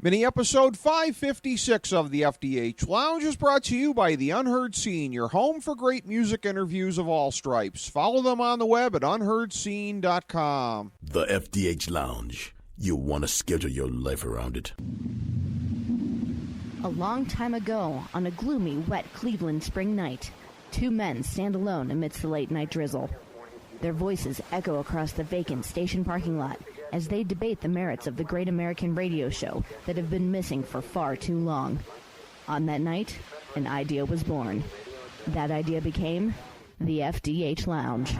Mini episode 556 of the FDH Lounge is brought to you by The Unheard Scene, your home for great music interviews of all stripes. Follow them on the web at unheardscene.com. The FDH Lounge. You'll want to schedule your life around it. A long time ago, on a gloomy, wet Cleveland spring night, two men stand alone amidst the late-night drizzle. Their voices echo across the vacant station parking lot as they debate the merits of the great American radio show that have been missing for far too long. On that night, an idea was born. That idea became the FDH Lounge.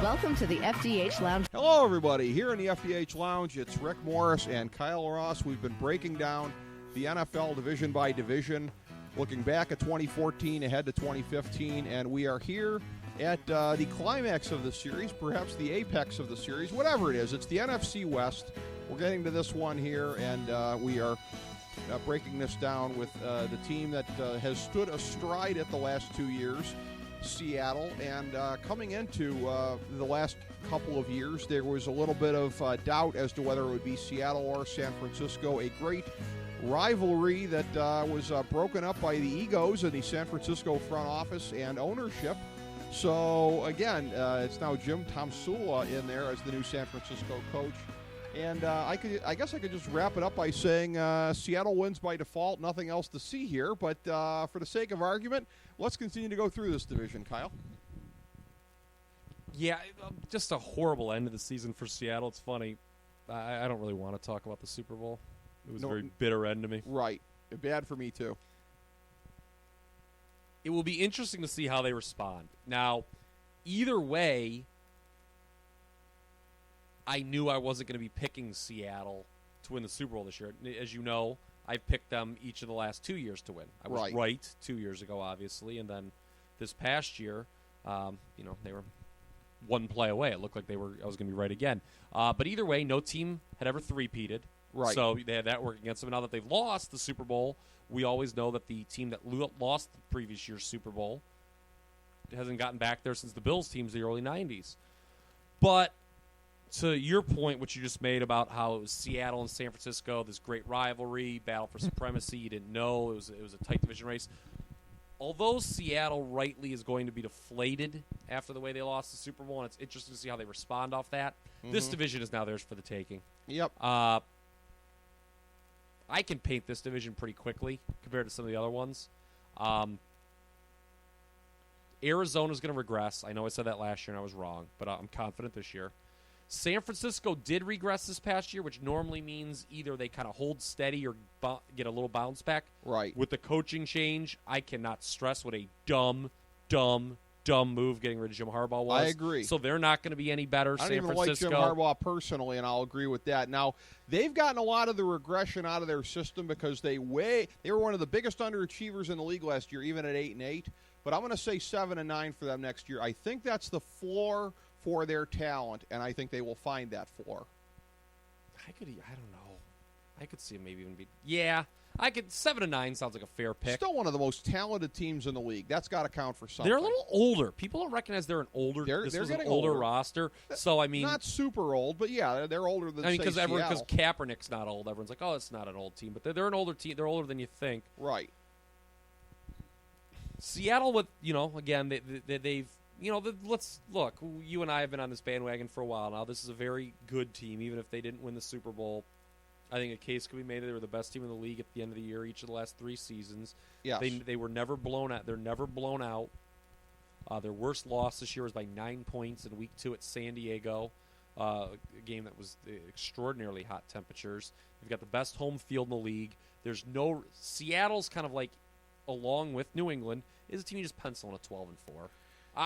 Welcome to the FDH Lounge. Hello, everybody. Here in the FDH Lounge, it's Rick Morris and Kyle Ross. We've been breaking down the NFL division by division, looking back at 2014, ahead to 2015, and we are here at the climax of the series, perhaps the apex of the series, whatever it is. It's the NFC West. We're getting to this one here, and we are breaking this down with the team that has stood astride it the last 2 years, Seattle. And coming into the last couple of years, there was a little bit of doubt as to whether it would be Seattle or San Francisco, a great rivalry that was broken up by the egos in the San Francisco front office and ownership. So, again, it's now Jim Tomsula in there as the new San Francisco coach. And I guess I could just wrap it up by saying Seattle wins by default, nothing else to see here. But for the sake of argument, let's continue to go through this division, Kyle. Yeah, just a horrible end of the season for Seattle. It's funny. I don't really want to talk about the Super Bowl. It was a very bitter end to me. Right. Bad for me, too. It will be interesting to see how they respond. Now, either way, I knew I wasn't going to be picking Seattle to win the Super Bowl this year. As you know, I've picked them each of the last 2 years to win. I was right 2 years ago, obviously, and then this past year, they were one play away. It looked like I was going to be right again. But either way, no team had ever three-peated. Right. So they had that working against them. Now that they've lost the Super Bowl, we always know that the team that lost the previous year's Super Bowl hasn't gotten back there since the Bills teams of the early 90s. But to your point, what you just made about how it was Seattle and San Francisco, this great rivalry, battle for supremacy, you didn't know. It was a tight division race. Although Seattle rightly is going to be deflated after the way they lost the Super Bowl, and it's interesting to see how they respond off that, this division is now theirs for the taking. Yep. I can paint this division pretty quickly compared to some of the other ones. Arizona's going to regress. I know I said that last year and I was wrong, but I'm confident this year. San Francisco did regress this past year, which normally means either they kind of hold steady or get a little bounce back. Right. With the coaching change, I cannot stress what a dumb move getting rid of Jim Harbaugh was. I agree. So they're not going to be any better. I don't even like Jim Harbaugh personally, and I'll agree with that. Now, they've gotten a lot of the regression out of their system because they were one of the biggest underachievers in the league last year, even at 8-8. But I'm going to say 7-9 for them next year. I think that's the floor for their talent, and I think they will find that floor. I don't know. I could see them maybe even be. Yeah. 7-9 sounds like a fair pick. Still one of the most talented teams in the league. That's got to count for something. They're a little older. People don't recognize they're an older. They're getting an older roster. So I mean, not super old, but yeah, they're older than. Because Kaepernick's not old. Everyone's like, oh, it's not an old team, but they're an older team. They're older than you think. Right. Seattle with again they've let's look. You and I have been on this bandwagon for a while now. This is a very good team, even if they didn't win the Super Bowl. I think a case could be made that they were the best team in the league at the end of the year, each of the last 3 seasons. Yes. They were never blown out. They're never blown out. Their worst loss this year was by 9 points in Week 2 at San Diego, a game that was extraordinarily hot temperatures. They've got the best home field in the league. Seattle's kind of like, along with New England, is a team you just pencil in a 12-4.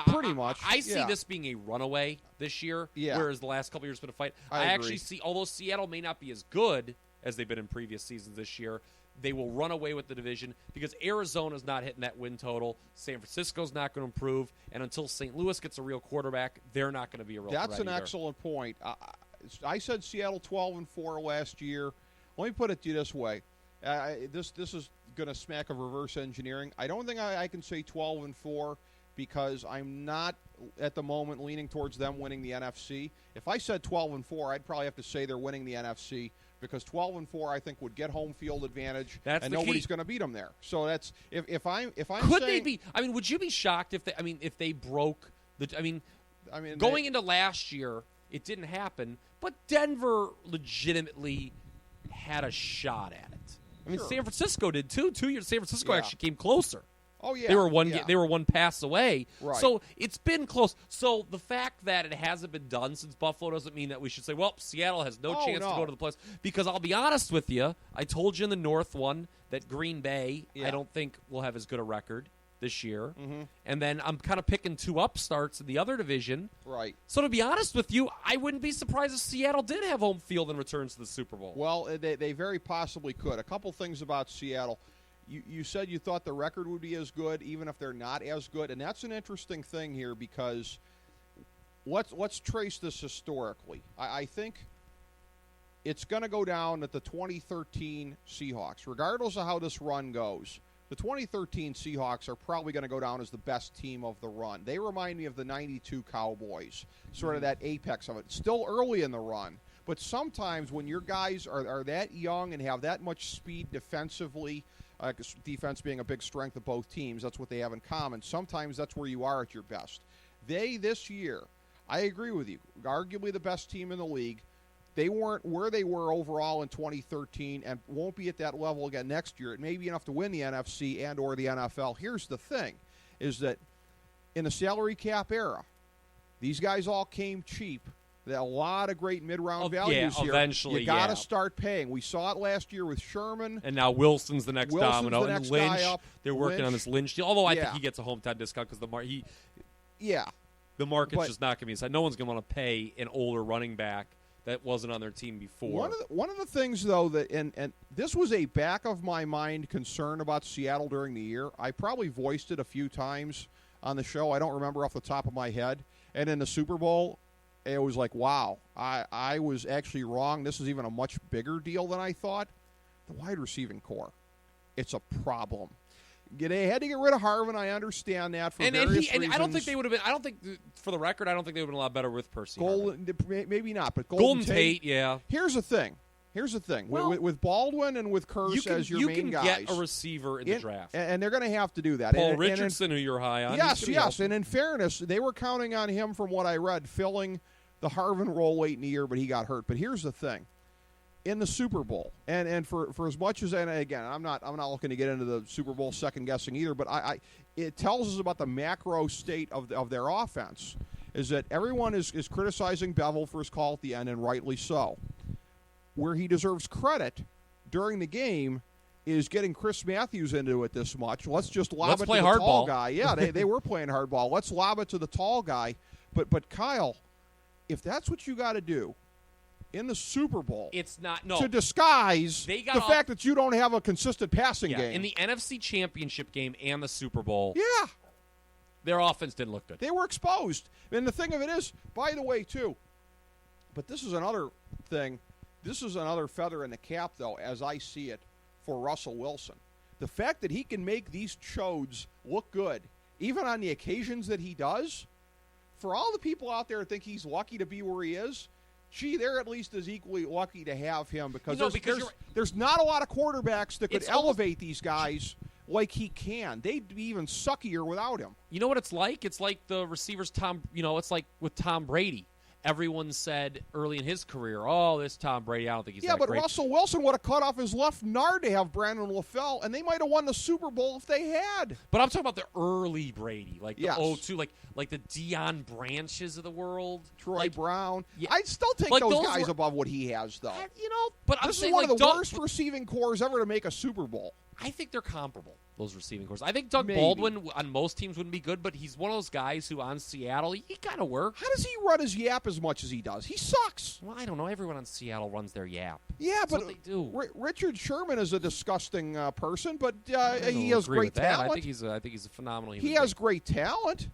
Pretty much. I see this being a runaway this year, whereas the last couple of years have been a fight. I actually see, although Seattle may not be as good as they've been in previous seasons this year, they will run away with the division because Arizona's not hitting that win total. San Francisco's not going to improve. And until St. Louis gets a real quarterback, they're not going to be a real threat That's an excellent point. I said Seattle 12-4 last year. Let me put it to you this way. This is going to smack of reverse engineering. I don't think I can say 12-4 because I'm not at the moment leaning towards them winning the NFC. If I said 12-4, I'd probably have to say they're winning the NFC, because 12-4 I think would get home field advantage, That's and the nobody's key. going to beat them there. So that's if I'm Could saying, they be? I mean, would you be shocked if they broke the? I mean, going into last year, it didn't happen, but Denver legitimately had a shot at it. I mean, Sure. San Francisco did too. 2 years, San Francisco Yeah. actually came closer. Oh yeah, They were yeah. They were one pass away. Right. So it's been close. So the fact that it hasn't been done since Buffalo doesn't mean that we should say, well, Seattle has no chance to go to the playoffs. Because I'll be honest with you, I told you in the North one that Green Bay, Yeah. I don't think will have as good a record this year. Mm-hmm. And then I'm kind of picking two upstarts in the other division. Right. So to be honest with you, I wouldn't be surprised if Seattle did have home field and returns to the Super Bowl. Well, they very possibly could. A couple things about Seattle. You said you thought the record would be as good, even if they're not as good, and that's an interesting thing here, because let's trace this historically. I think it's going to go down at the 2013 Seahawks. Regardless of how this run goes, the 2013 Seahawks are probably going to go down as the best team of the run. They remind me of the 92 Cowboys, sort of that apex of it. Still early in the run, but sometimes when your guys are that young and have that much speed defensively, defense being a big strength of both teams, that's what they have in common. Sometimes that's where you are at your best. They, this year, I agree with you, arguably the best team in the league. They weren't where they were overall in 2013 and won't be at that level again next year. It may be enough to win the NFC and or the NFL. Here's the thing, is that in the salary cap era, these guys all came cheap. There are a lot of great mid-round values here. Eventually, you got to start paying. We saw it last year with Sherman. And now Wilson's the next domino. The next and Lynch, guy up. they're working Lynch. on this Lynch deal. Although I Yeah. think he gets a hometown discount because the market's But- just not going to be inside. No one's going to want to pay an older running back that wasn't on their team before. One of the things, though, that and this was a back of my mind concern about Seattle during the year. I probably voiced it a few times on the show. I don't remember off the top of my head. And in the Super Bowl, it was like, wow, I was actually wrong. This is even a much bigger deal than I thought. The wide receiving core, it's a problem. They had to get rid of Harvin. I understand that for various reasons. And I don't think they would have been. I don't think, for the record, I don't think they would have been a lot better with Percy. Maybe not, but Golden Tate, yeah. Here's the thing. Well, with Baldwin and with Kurtz as your main guys, you can get a receiver in the draft. And they're going to have to do that. Paul Richardson, who you're high on. Yes. And in fairness, they were counting on him, from what I read, filling the Harvin role late in the year, but he got hurt. But here's the thing. In the Super Bowl, and for as much as, and again, I'm not looking to get into the Super Bowl second guessing either, but it tells us about the macro state of their offense, is that everyone is criticizing Bevel for his call at the end, and rightly so. Where he deserves credit during the game is getting Chris Matthews into it this much. Let's just lob it to the tall guy. Yeah, they were playing hardball. Let's lob it to the tall guy. But Kyle, if that's what you got to do in the Super Bowl, it's not no to disguise the fact that you don't have a consistent passing game. In the NFC Championship game and the Super Bowl, yeah, their offense didn't look good. They were exposed. And the thing of it is, by the way, too, but this is another thing. This is another feather in the cap, though, as I see it, for Russell Wilson. The fact that he can make these chodes look good, even on the occasions that he does, for all the people out there who think he's lucky to be where he is, gee, they're at least as equally lucky to have him, because, there's not a lot of quarterbacks that could elevate these guys like he can. They'd be even suckier without him. You know what it's like? It's like the receivers, it's like with Tom Brady. Everyone said early in his career, oh, this Tom Brady, I don't think he's that great. Yeah, but Russell Wilson would have cut off his left nard to have Brandon LaFell, and they might have won the Super Bowl if they had. But I'm talking about the early Brady, like the yes. 02, like the Deion Branches of the world. Troy Brown. Yeah. I'd still take those guys above what he has, though. But this is one of the worst receiving cores ever to make a Super Bowl. I think they're comparable, those receiving cores. I think Doug Baldwin on most teams wouldn't be good, but he's one of those guys who on Seattle, he kind of works. How does he run his yap as much as he does? He sucks. Well, I don't know. Everyone on Seattle runs their yap. Yeah, That's but what they do. Richard Sherman is a disgusting person, but he has great talent. I think he's a phenomenal human being. He has great talent.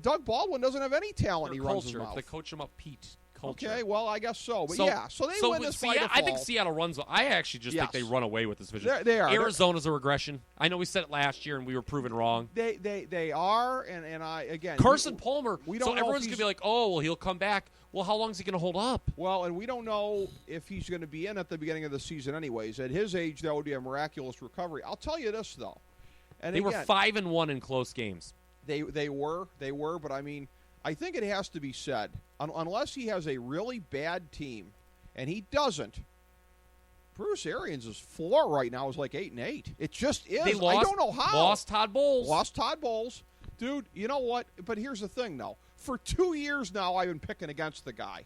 Doug Baldwin doesn't have any talent. He runs his mouth. If they coach him up, culture. Okay, well, I guess so. But so they win this by Seattle, default. I think Seattle runs. I actually just think they run away with this division. They are. Arizona's a regression. I know we said it last year and we were proven wrong. They are, and I again. Carson Palmer. We don't so know everyone's gonna be like, oh, well, he'll come back. Well, how long is he going to hold up? Well, and we don't know if he's going to be in at the beginning of the season anyways. At his age, that would be a miraculous recovery. I'll tell you this, though. And they again, were 5-1 in close games. They were, but I mean, I think it has to be said, unless he has a really bad team, and he doesn't, Bruce Arians' floor right now is like 8-8. It just is. They lost, I don't know how. Lost Todd Bowles. Dude, you know what? But here's the thing, though. For 2 years now, I've been picking against the guy.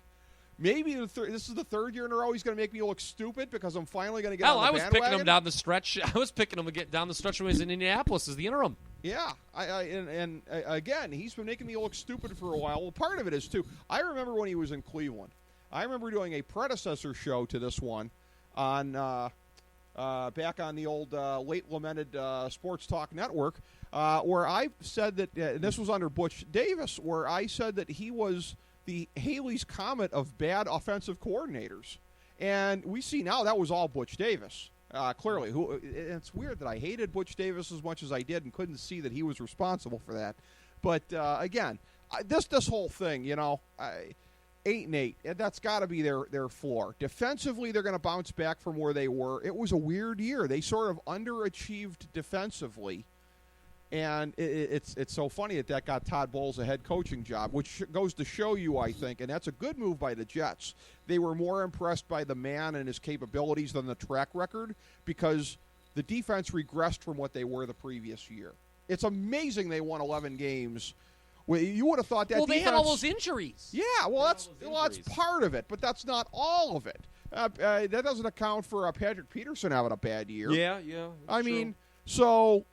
Maybe this is the third year in a row he's going to make me look stupid because I'm finally going to get on the bandwagon. I was picking him down the stretch. I was picking him to get down the stretch when he was in Indianapolis as the interim. Yeah, and again, he's been making me look stupid for a while. Well, part of it is, too, I remember when he was in Cleveland. I remember doing a predecessor show to this one on back on the old late lamented Sports Talk Network, where I said that and this was under Butch Davis, where I said that he was the Haley's Comet of bad offensive coordinators, and we see now that was all Butch Davis. Clearly, it's weird that I hated Butch Davis as much as I did and couldn't see that he was responsible for that. But again, this whole thing, 8-8, that's got to be their floor. Defensively, they're going to bounce back from where they were. It was a weird year. They sort of underachieved defensively, and it's so funny that got Todd Bowles a head coaching job, which goes to show you, I think, and that's a good move by the Jets. They were more impressed by the man and his capabilities than the track record because the defense regressed from what they were the previous year. It's amazing they won 11 games. Well, you would have thought that defense... Well, they had all those injuries. Yeah, that's part of it, but that's not all of it. That doesn't account for Patrick Peterson having a bad year. Yeah. I mean, so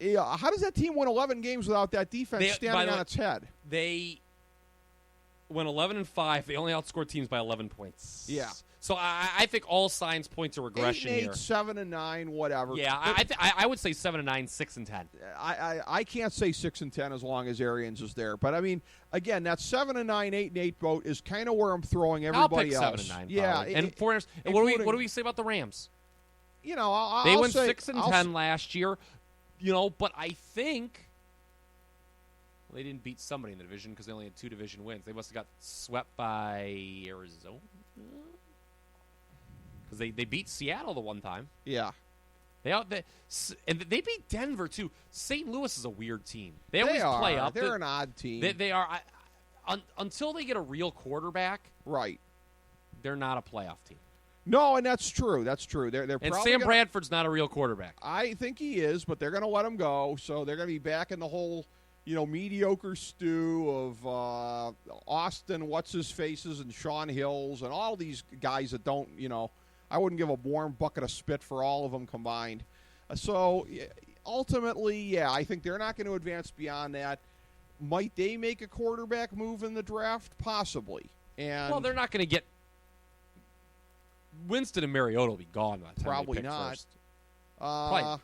how does that team win 11 games without that defense standing on its head? They went 11-5. They only outscored teams by 11 points. Yeah. So I think all signs point to regression 8-8, here. 7-9, whatever. Yeah, I would say 7-9, 6-10. I can't say 6-10 as long as Arians is there, but I mean, again, that 7-9, 8-8 boat is kind of where I'm throwing everybody else. I'll pick 7-9. Yeah, and what do we say about the Rams? They went 6-10 last year, but I think. They didn't beat somebody in the division because they only had 2 division wins. They must have got swept by Arizona. Because they beat Seattle the one time. Yeah. And they beat Denver, too. St. Louis is a weird team. They always play up. They're an odd team. They are. Until they get a real quarterback, right? They're not a playoff team. No, and that's true. They're and Sam Bradford's not a real quarterback. I think he is, but they're going to let him go. So they're going to be back in the whole mediocre stew of Austin, what's-his-faces, and Sean Hills, and all these guys that don't, I wouldn't give a warm bucket of spit for all of them combined. So ultimately, I think they're not going to advance beyond that. Might they make a quarterback move in the draft? Possibly. Well, they're not going to get Winston and Mariota will be gone by the time probably they pick not. First.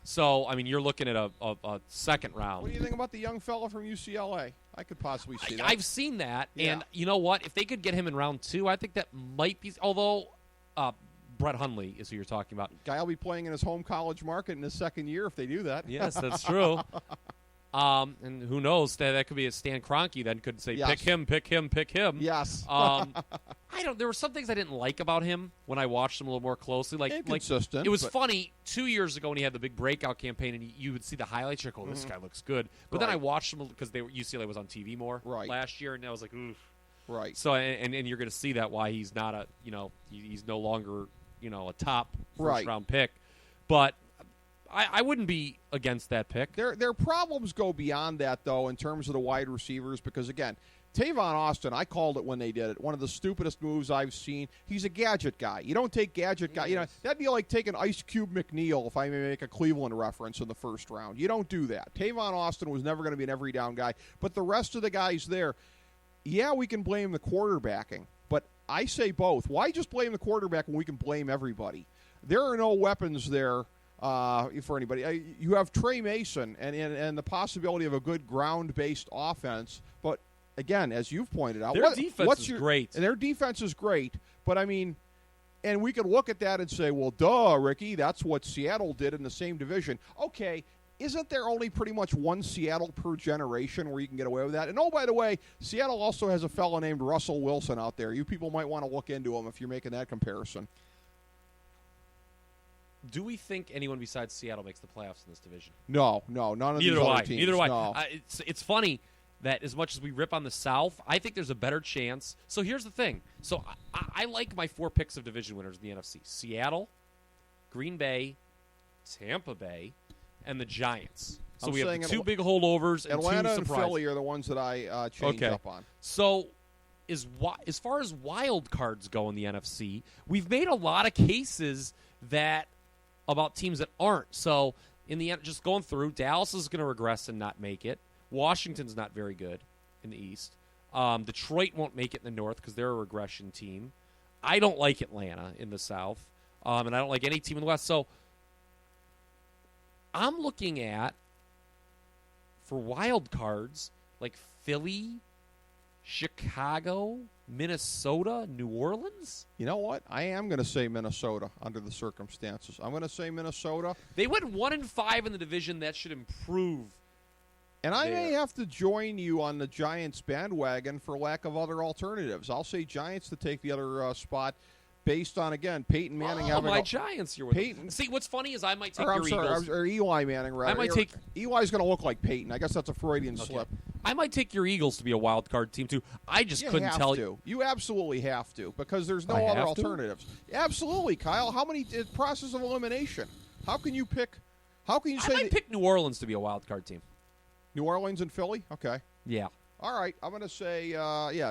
So, I mean, you're looking at a second round. What do you think about the young fella from UCLA? I could possibly see that. I've seen that, and you know what? If they could get him in round 2, I think that might be. Although Brett Hundley is who you're talking about. Guy will be playing in his home college market in his second year if they do that. Yes, that's true. And who knows? That could be a Stan Kroenke then could say, yes. pick him. Yes. There were some things I didn't like about him when I watched him a little more closely. Inconsistent. It was funny 2 years ago when he had the big breakout campaign, and you would see the highlights. You're like, this guy looks good. But then I watched him because UCLA was on TV more last year, and I was like, oof. Right. So and you're going to see that why he's not he's no longer a top first round pick, but. I wouldn't be against that pick. Their problems go beyond that, though, in terms of the wide receivers, because, again, Tavon Austin, I called it when they did it, one of the stupidest moves I've seen. He's a gadget guy. You don't take gadget guy. That'd be like taking Ice Cube McNeil, if I may make a Cleveland reference, in the first round. You don't do that. Tavon Austin was never going to be an every down guy. But the rest of the guys there, we can blame the quarterbacking. But I say both. Why just blame the quarterback when we can blame everybody? There are no weapons there. For anybody. You have Trey Mason and the possibility of a good ground-based offense, but again, as you've pointed out, Their defense is great. Their defense is great, but I mean, and we could look at that and say, well, duh, Ricky, that's what Seattle did in the same division. Okay, isn't there only pretty much one Seattle per generation where you can get away with that? And oh, by the way, Seattle also has a fellow named Russell Wilson out there. You people might want to look into him if you're making that comparison. Do we think anyone besides Seattle makes the playoffs in this division? No, none of these other teams. Neither do I. No. It's funny that as much as we rip on the South, I think there's a better chance. So here's the thing. So I like my 4 picks of division winners in the NFC. Seattle, Green Bay, Tampa Bay, and the Giants. So we have the 2 big holdovers and Atlanta 2 and surprises. Philly are the ones that I change up on. So as far as wild cards go in the NFC, we've made a lot of cases about teams that aren't. So in the end, just going through, Dallas is going to regress and not make it. Washington's not very good in the East. Detroit won't make it in the North because they're a regression team. I don't like Atlanta in the South, and I don't like any team in the West. So I'm looking at, for wild cards, like Philly, Chicago, Minnesota, New Orleans. You know what? I am going to say Minnesota under the circumstances. I'm going to say Minnesota. They went 1-5 in the division. That should improve. And I may have to join you on the Giants bandwagon for lack of other alternatives. I'll say Giants to take the other spot based on, again, Peyton Manning having my Giants. You're with Peyton. See, what's funny is I might take your Eagles. Or Eli Manning, rather. I might take Eli's going to look like Peyton. I guess that's a Freudian slip. I might take your Eagles to be a wild card team too. I just couldn't tell you. You absolutely have to because there's no other alternatives. Absolutely, Kyle. How many process of elimination? How can you pick? How can you say? I might pick New Orleans to be a wild card team. New Orleans and Philly. Okay. Yeah. All right. I'm going to say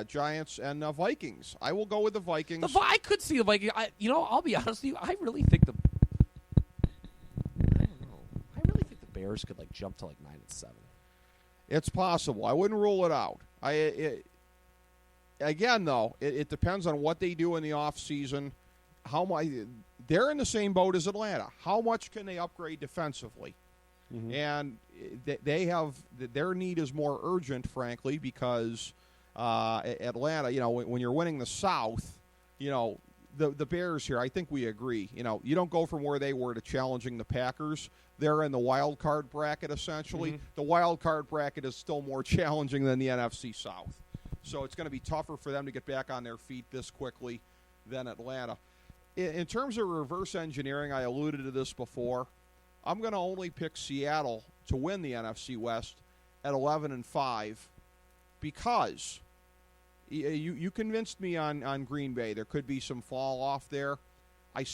Giants and Vikings. I will go with the Vikings. I could see the Vikings. I'll be honest with you. I really think the Bears could jump to 9-7. It's possible. I wouldn't rule it out. Again, though, it depends on what they do in the offseason. They're in the same boat as Atlanta. How much can they upgrade defensively? Mm-hmm. And they have their need is more urgent, frankly, because Atlanta. When you're winning the South, the Bears here. I think we agree. You don't go from where they were to challenging the Packers. They're in the wild card bracket, essentially. Mm-hmm. The wild card bracket is still more challenging than the NFC South. So it's going to be tougher for them to get back on their feet this quickly than Atlanta. In terms of reverse engineering, I alluded to this before. I'm going to only pick Seattle to win the NFC West at 11-5 because you convinced me on Green Bay. There could be some fall off there. I'm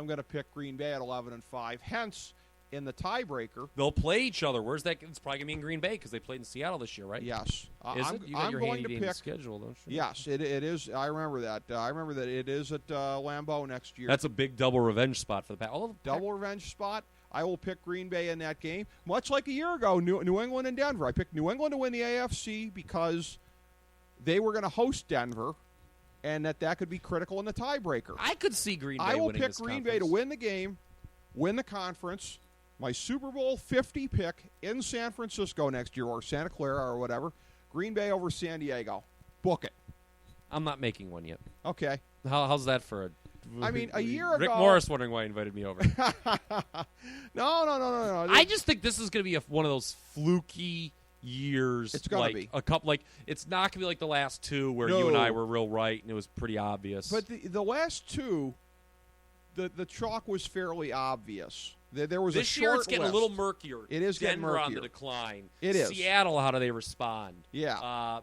going to pick Green Bay at 11-5. Hence, in the tiebreaker, they'll play each other. Where's that? It's probably going to be in Green Bay because they played in Seattle this year, right? Yes. Is it? You got your handy-dandy schedule, don't you? Yes, it is. I remember that. I remember that it is at Lambeau next year. That's a big double revenge spot for the Packers. Double revenge spot. I will pick Green Bay in that game. Much like a year ago, New England and Denver. I picked New England to win the AFC because they were going to host Denver, and that could be critical in the tiebreaker. I could see Green Bay winning. I will pick pick Green Bay to win the game, win the conference. My Super Bowl 50 pick in San Francisco next year, or Santa Clara, or whatever. Green Bay over San Diego. Book it. I'm not making one yet. Okay. How's that for a year ago. Rick Morris wondering why he invited me over. No. I just think this is going to be one of those fluky years. It's going to be a couple. It's not going to be like the last two where you and I were real right and it was pretty obvious. But the last two, the chalk was fairly obvious. There was this a year short it's getting list. a little murkier. It is Denver getting murkier. On the decline. It is. Seattle, how do they respond? Yeah.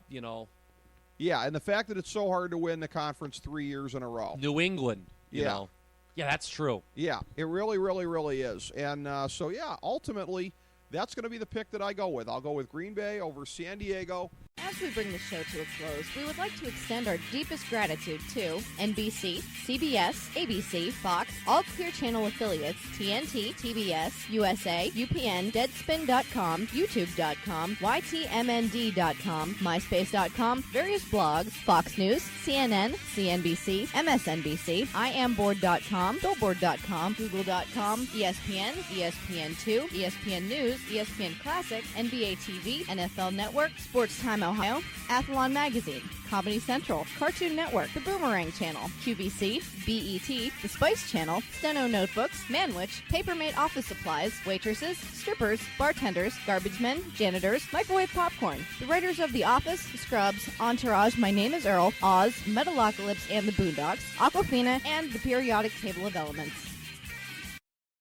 Yeah, and the fact that it's so hard to win the conference 3 years in a row. New England, you know. Yeah, that's true. Yeah, it really, really, really is. And ultimately, that's going to be the pick that I go with. I'll go with Green Bay over San Diego. As we bring the show to a close, we would like to extend our deepest gratitude to NBC, CBS, ABC, Fox, all Clear Channel affiliates, TNT, TBS, USA, UPN, Deadspin.com, YouTube.com, YTMND.com, MySpace.com, various blogs, Fox News, CNN, CNBC, MSNBC, IamBoard.com, Billboard.com, Google.com, ESPN, ESPN2, ESPN News, ESPN Classic, NBA TV, NFL Network, Sports Time Ohio, Ohio, Athlon Magazine, Comedy Central, Cartoon Network, The Boomerang Channel, QVC, BET, The Spice Channel, Steno Notebooks, Manwich, Papermate Office Supplies, waitresses, strippers, bartenders, garbage men, janitors, microwave popcorn, the writers of The Office, Scrubs, Entourage, My Name is Earl, Oz, Metalocalypse and the Boondocks, Aquafina, and the periodic table of elements.